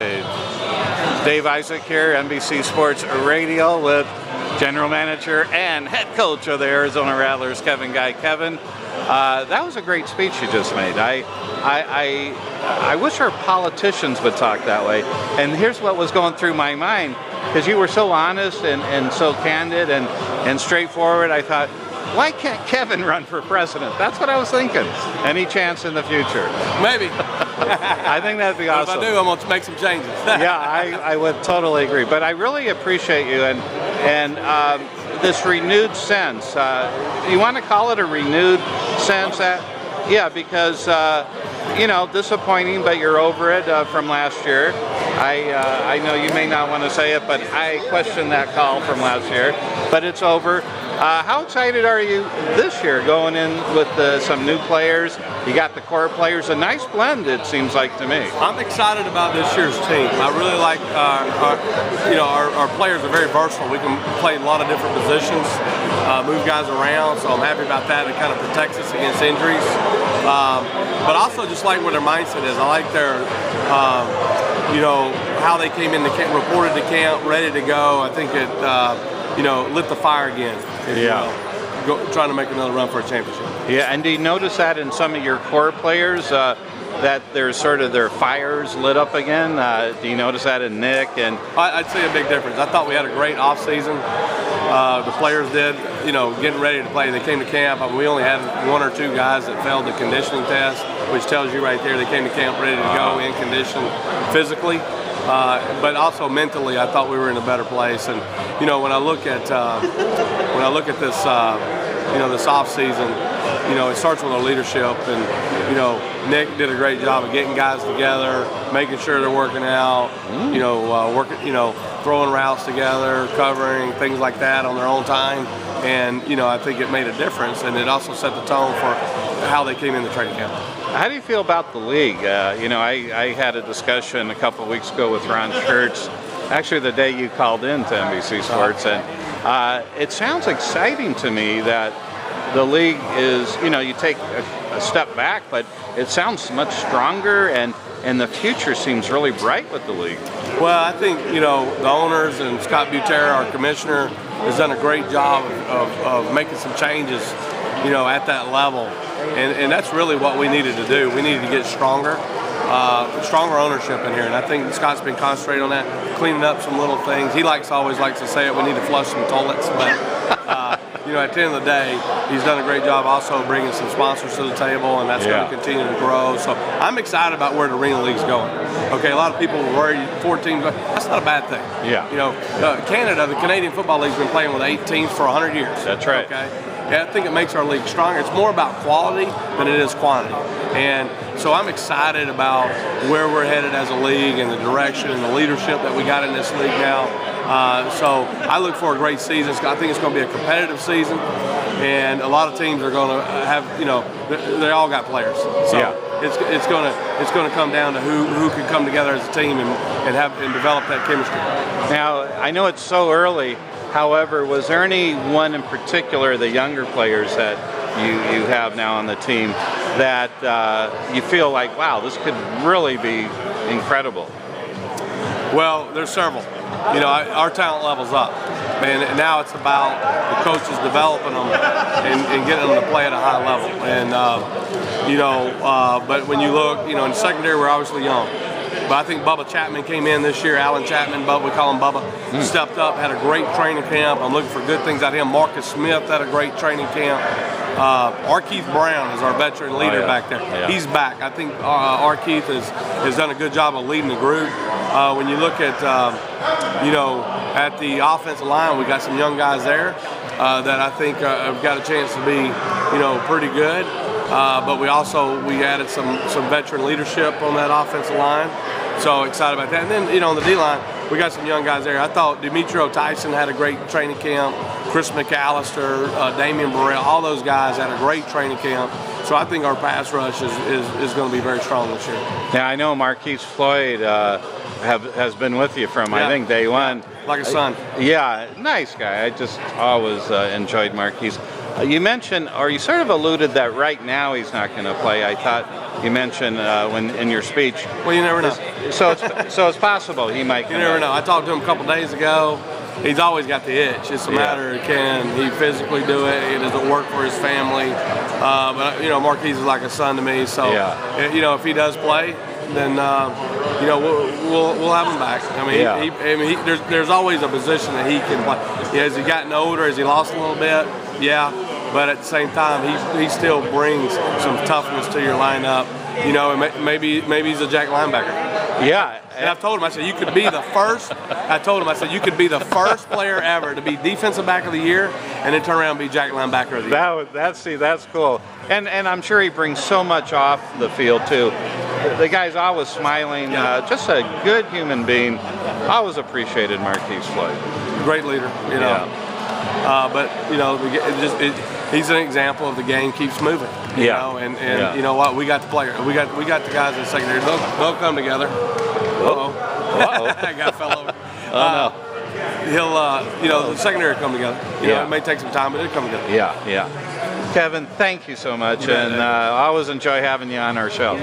Dave Isaac here, NBC Sports Radio with General Manager and Head Coach of the Arizona Rattlers, Kevin. That was a great speech you just made. I wish our politicians would talk that way. And here's what was going through my mind, because you were so honest and so candid and straightforward. I thought, why can't Kevin run for president? That's what I was thinking. Any chance in the future? Maybe. I think that'd be awesome. If I do, I'm going to make some changes. Yeah, I would totally agree. But I really appreciate you and this renewed sense. You want to call it a renewed sense? Yeah, because disappointing, but you're over it from last year. I know you may not want to say it, but I question that call from last year. But it's over. How excited are you this year going in with some new players? You got the core players, a nice blend it seems like to me. I'm excited about this year's team. I really like our players are very versatile. We can play a lot of different positions, move guys around, so I'm happy about that. It kind of protects us against injuries. But also just like what their mindset is. I like their how they came in the camp, reported to camp, ready to go. I think it lit the fire again. Trying to make another run for a championship. Yeah, and do you notice that in some of your core players that there's sort of their fires lit up again? Do you notice that in Nick? And I'd say a big difference. I thought we had a great off season. The players did, getting ready to play. They came to camp. We only had one or two guys that failed the conditioning test, which tells you right there they came to camp ready to go in condition physically. But also mentally, I thought we were in a better place. And when I look at this, this off season, it starts with our leadership. And Nick did a great job of getting guys together, making sure they're working out. Throwing routes together, covering things like that on their own time. And I think it made a difference. And it also set the tone for how they came in the training camp. How do you feel about the league? I had a discussion a couple of weeks ago with Ron Church, actually the day you called in to NBC Sports, and it sounds exciting to me that the league is, you take a step back, but it sounds much stronger, and the future seems really bright with the league. Well, I think, the owners and Scott Butera, our commissioner, has done a great job of making some changes, at that level. And that's really what we needed to do. We needed to get stronger ownership in here. And I think Scott's been concentrating on that, cleaning up some little things. He always likes to say it, we need to flush some toilets. But, at the end of the day, he's done a great job also bringing some sponsors to the table, and that's going to continue to grow. So I'm excited about where the Arena League's going. Okay, a lot of people were worried 4 teams, but that's not a bad thing. Yeah. Canada, the Canadian Football League's been playing with 8 teams for 100 years. That's right. Okay. Yeah, I think it makes our league stronger. It's more about quality than it is quantity. And so I'm excited about where we're headed as a league and the direction and the leadership that we got in this league now. So I look for a great season. I think it's going to be a competitive season. And a lot of teams are going to have, they all got players. So it's going to come down to who can come together as a team and develop that chemistry. Now, I know it's so early. However, was there any one in particular, the younger players that you have now on the team, that you feel like, wow, this could really be incredible? Well, there's several. Our talent level's up. And now it's about the coaches developing them and getting them to play at a high level. And, but when you look, in the secondary, we're obviously young. But I think Bubba Chapman came in this year. Alan Chapman, Bubba, we call him Bubba, stepped up, had a great training camp. I'm looking for good things out of him. Marcus Smith had a great training camp. Arkeith Brown is our veteran leader back there. Yeah. He's back. I think Arkeith has done a good job of leading the group. When you look at, at the offensive line, we got some young guys there that I think have got a chance to be, pretty good. But we added some veteran leadership on that offensive line. So excited about that. And then, on the D-line, we got some young guys there. I thought Demetrio Tyson had a great training camp. Chris McAllister, Damian Burrell, all those guys had a great training camp. So I think our pass rush is going to be very strong this year. Yeah, I know Marquise Floyd has been with you from, I think, day one. Like a son. Yeah, nice guy. I just always enjoyed Marquise. You mentioned, or you sort of alluded that right now he's not going to play. I thought you mentioned when in your speech. Well, you never know. So it's possible he might. You never know. I talked to him a couple days ago. He's always got the itch. It's a matter of can he physically do it. Does it work for his family? But you know, Marquise is like a son to me. So you know, if he does play, then you know we'll have him back. I mean, there's always a position that he can play. Yeah, has he gotten older? Has he lost a little bit? Yeah, but at the same time, he still brings some toughness to your lineup. You know, and maybe he's a jack linebacker. Yeah. And I've told him, I said, you could be the first. I told him, I said, you could be the first player ever to be defensive back of the year, and then turn around and be jack linebacker of the year. That's cool. And I'm sure he brings so much off the field too. The guy's always smiling. Just a good human being. Always appreciated Marquise Floyd. Great leader, you know. But you know, he's an example of the game keeps moving. You know, and you know what? We got the player. We got the guys in the secondary. They'll come together. That guy fell over. Oh no. He'll, you know, the secondary will come together. You know, it may take some time, but it'll come together. Yeah. Kevin, thank you so much, and I always enjoy having you on our show.